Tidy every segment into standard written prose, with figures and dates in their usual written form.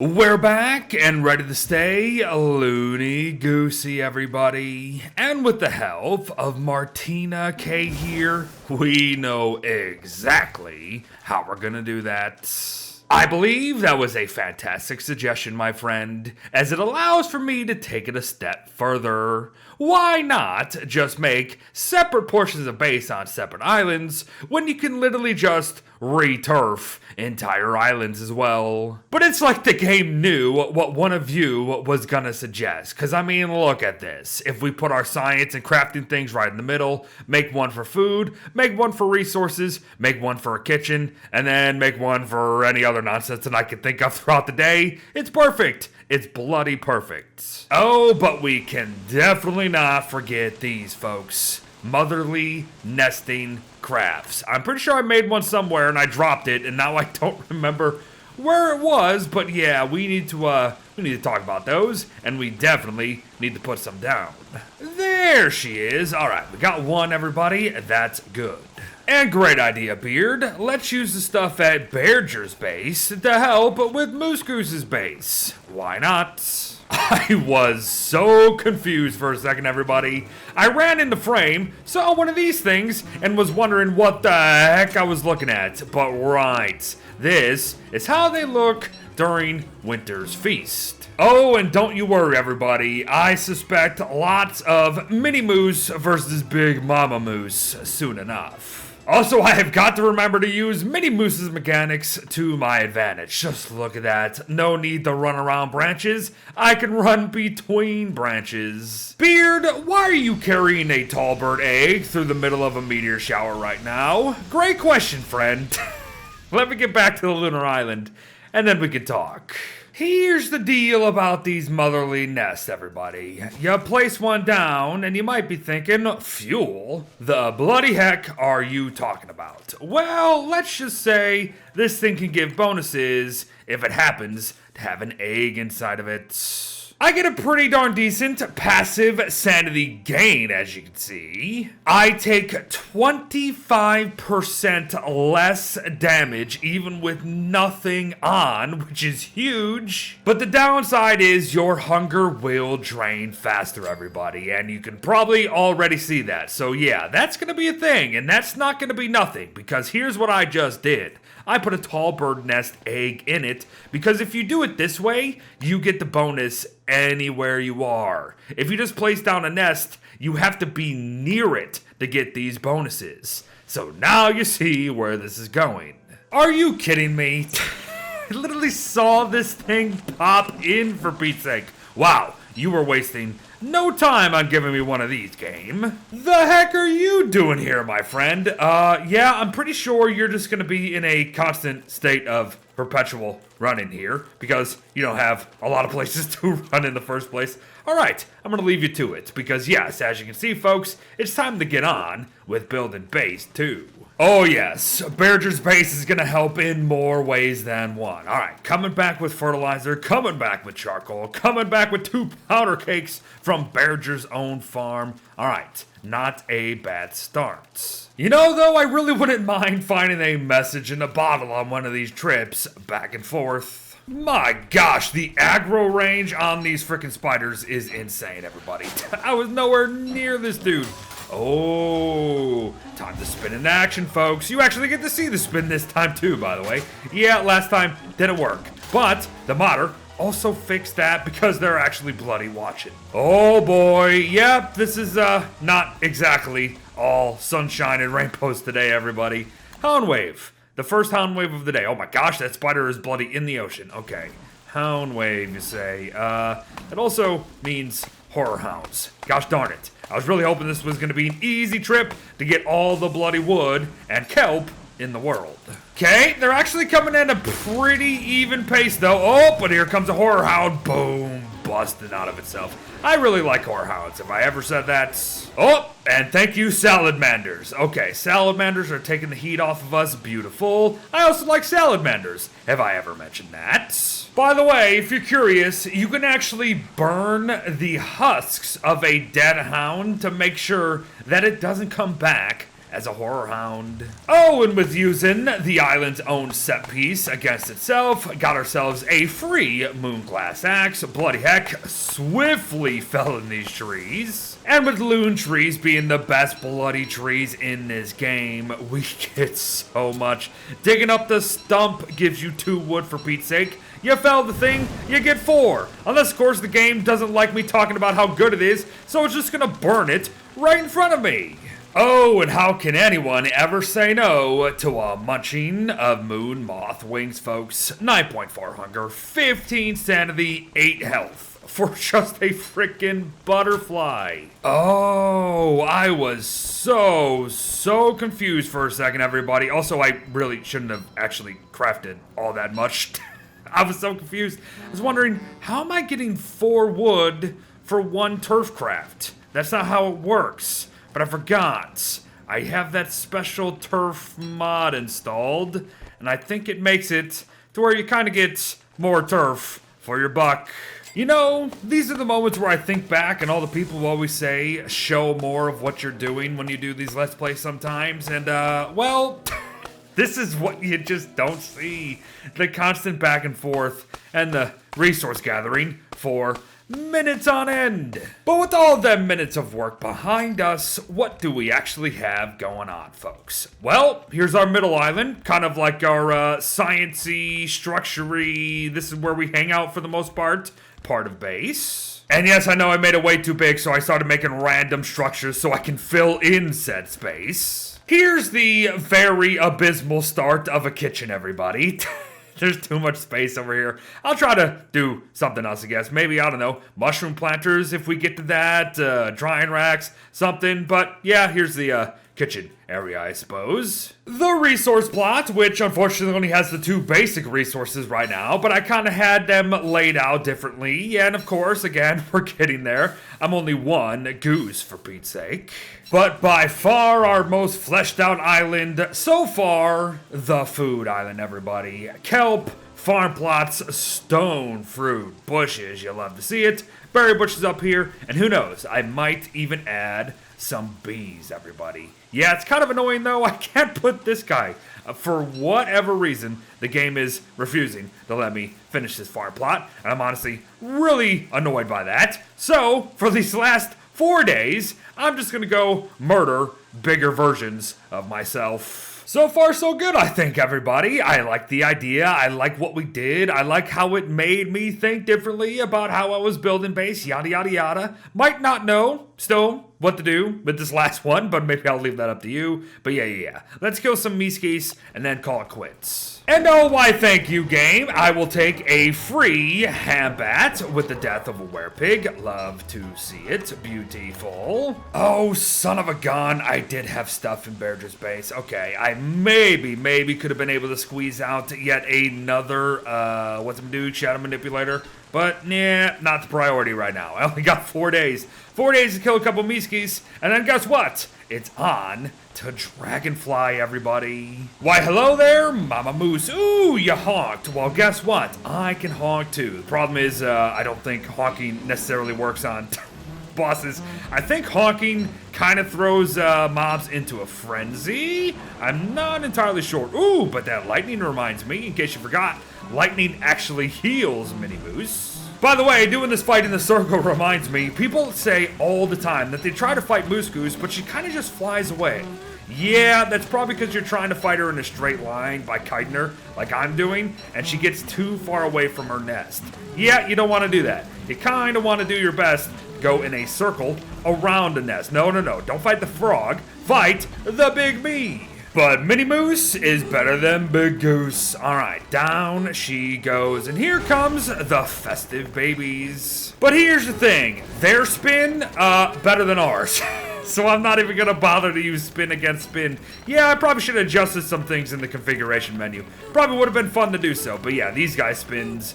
We're back and ready to stay Looney, Goose-y, everybody. And with the help of Martina K here, we know exactly how we're gonna do that. I believe that was a fantastic suggestion, my friend, as it allows for me to take it a step further. Why not just make separate portions of base on separate islands when you can literally just re-turf entire islands as well? But it's like the game knew what one of you was gonna suggest. Cause I mean, look at this. If we put our science and crafting things right in the middle, make one for food, make one for resources, make one for a kitchen, and then make one for any other nonsense that I can think of throughout the day, it's perfect. It's bloody perfect. Oh, but we can definitely not forget these folks. Motherly nesting crafts. I'm pretty sure I made one somewhere and I dropped it, and now I don't remember where it was, but yeah, we need to talk about those, and we definitely need to put some down. There she is. All right, we got one, everybody. That's good. And great idea, Beard. Let's use the stuff at Badger's base to help with Moose Goose's base. Why not? I was so confused for a second, everybody. I ran into frame, saw one of these things, and was wondering what the heck I was looking at. But right, this is how they look during Winter's Feast. Oh, and don't you worry, everybody. I suspect lots of Mini Moose versus Big Momma-Moose soon enough. Also, I have got to remember to use Mini Moose's mechanics to my advantage. Just look at that. No need to run around branches. I can run between branches. Beard, why are you carrying a Tallbird egg through the middle of a meteor shower right now? Great question, friend. Let me get back to the lunar island, and then we can talk. Here's the deal about these motherly nests, everybody. You place one down, and you might be thinking, fuel? The bloody heck are you talking about? Well, let's just say this thing can give bonuses if it happens to have an egg inside of it. I get a pretty darn decent passive sanity gain, as you can see. I take 25% less damage, even with nothing on, which is huge. But the downside is your hunger will drain faster, everybody, and you can probably already see that. So yeah, that's gonna be a thing, and that's not gonna be nothing, because here's what I just did. I put a Tallbird nest egg in it, because if you do it this way, you get the bonus anywhere you are. If you just place down a nest, you have to be near it to get these bonuses. So now you see where this is going. Are you kidding me? I literally saw this thing pop in, for Pete's sake. Wow, you were wasting no time on giving me one of these, game. The heck are you doing here, my friend? Yeah, I'm pretty sure you're just gonna be in a constant state of perpetual running here, because you don't have a lot of places to run in the first place. Alright, I'm gonna leave you to it, because yes, as you can see, folks, it's time to get on with building base 2. Oh yes, Badger's base is gonna help in more ways than one. Alright, coming back with fertilizer, coming back with charcoal, coming back with 2 powder cakes from Badger's own farm. Alright, not a bad start. You know, though, I really wouldn't mind finding a message in a bottle on one of these trips back and forth. My gosh, the aggro range on these freaking spiders is insane, everybody. I was nowhere near this dude. Oh, time to spin into action, folks. You actually get to see the spin this time too, by the way. Yeah, last time didn't work, but the modder also fixed that because they're actually bloody watching. Oh boy, yep, this is not exactly all sunshine and rainbows today, everybody. Hound wave, the first hound wave of the day. Oh my gosh, that spider is bloody in the ocean. Okay, hound wave, you say. It also means horror hounds. Gosh darn it. I was really hoping this was going to be an easy trip to get all the bloody wood and kelp in the world. Okay, they're actually coming at a pretty even pace though. Oh, but here comes a horror hound. Boom, busted out of itself. I really like horror hounds. Have I ever said that? Oh, and thank you, salamanders. Okay, salamanders are taking the heat off of us. Beautiful. I also like salamanders. Have I ever mentioned that? By the way, if you're curious, you can actually burn the husks of a dead hound to make sure that it doesn't come back as a horror hound. Oh, and with using the island's own set piece against itself, got ourselves a free moonglass axe. Bloody heck, swiftly felling these trees. And with loon trees being the best bloody trees in this game, we get so much. Digging up the stump gives you 2 wood for Pete's sake. You fell the thing, you get 4. Unless, of course, the game doesn't like me talking about how good it is, so it's just gonna burn it right in front of me. Oh, and how can anyone ever say no to a munching of moon moth wings, folks? 9.4 hunger, 15 sanity, 8 health. For just a freaking butterfly. Oh, I was so confused for a second, everybody. Also, I really shouldn't have actually crafted all that much. I was so confused. I was wondering, how am I getting 4 wood for 1 turf craft? That's not how it works. But I forgot. I have that special turf mod installed, and I think it makes it to where you kind of get more turf for your buck. You know, these are the moments where I think back and all the people always say, show more of what you're doing when you do these Let's Plays sometimes. And, well, this is what you just don't see. The constant back and forth and the resource gathering for minutes on end. But with all them minutes of work behind us, what do we actually have going on, folks? Well, here's our middle island, kind of like our science-y, structure-y, this is where we hang out for the most part of base. And yes, I know I made it way too big, so I started making random structures so I can fill in said space. Here's the very abysmal start of a kitchen, everybody. There's too much space over here. I'll try to do something else, I guess. Maybe, I don't know, mushroom planters if we get to that, drying racks, something. But yeah, here's the kitchen area, I suppose. The resource plot, which unfortunately only has the 2 basic resources right now, but I kind of had them laid out differently. And of course, again, we're getting there. I'm only 1 goose, for Pete's sake. But by far our most fleshed out island so far, the food island, everybody. Kelp, farm plots, stone fruit, bushes, you'll love to see it. Berry bushes up here, and who knows, I might even add some bees, everybody. Yeah, it's kind of annoying though, I can't put this guy. For whatever reason, the game is refusing to let me finish this farm plot, and I'm honestly really annoyed by that. So, for these last 4 days, I'm just gonna go murder bigger versions of myself. So far, so good, I think, everybody. I like the idea. I like what we did. I like how it made me think differently about how I was building base, yada, yada, yada. Might not know, still, what to do with this last one, but maybe I'll leave that up to you. But yeah. Let's kill some Meeskies and then call it quits. And oh, why thank you, game. I will take a free Hambat with the death of a werepig. Love to see it. Beautiful. Oh, son of a gun. I did have stuff in Bearger's base. Okay, I maybe could have been able to squeeze out yet another, what's him do? Shadow Manipulator. But, nah, not the priority right now. I only got 4 days. 4 days to kill a couple Meeskies. And then guess what? It's on to Dragonfly, everybody. Why, hello there, Momma-Moose. Ooh, you honked. Well, guess what? I can honk too. The problem is, I don't think honking necessarily works on bosses. I think honking kind of throws mobs into a frenzy. I'm not entirely sure. Ooh, but that lightning reminds me, in case you forgot, lightning actually heals Mini-Moose. By the way, doing this fight in the circle reminds me, people say all the time that they try to fight Moose Goose, but she kind of just flies away. Yeah, that's probably because you're trying to fight her in a straight line by kiting her, like I'm doing, and she gets too far away from her nest. Yeah, you don't want to do that. You kind of want to do your best to go in a circle around the nest. No, don't fight the frog, fight the big bee. But Mini Moose is better than Big Goose. Alright, down she goes. And here comes the festive babies. But here's the thing. Their spin, better than ours. So I'm not even gonna bother to use spin against spin. Yeah, I probably should have adjusted some things in the configuration menu. Probably would have been fun to do so. But yeah, these guys spins,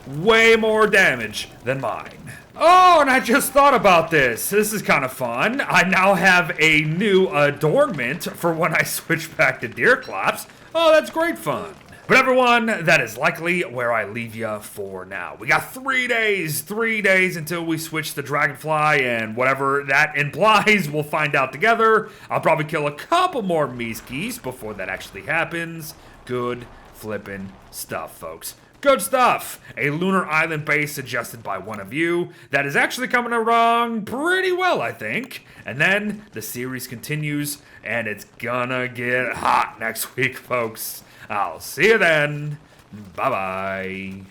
way more damage than mine. Oh, and I just thought about this. This is kind of fun. I now have a new adornment for when I switch back to Deerclops. Oh, that's great fun. But everyone, that is likely where I leave you for now. We got 3 days until we switch the Dragonfly, and whatever that implies, we'll find out together. I'll probably kill a couple more Meeskies before that actually happens. Good flippin' stuff, folks. Good stuff. A lunar island base suggested by one of you that is actually coming along pretty well, I think. And then the series continues, and it's gonna get hot next week, folks. I'll see you then. Bye-bye.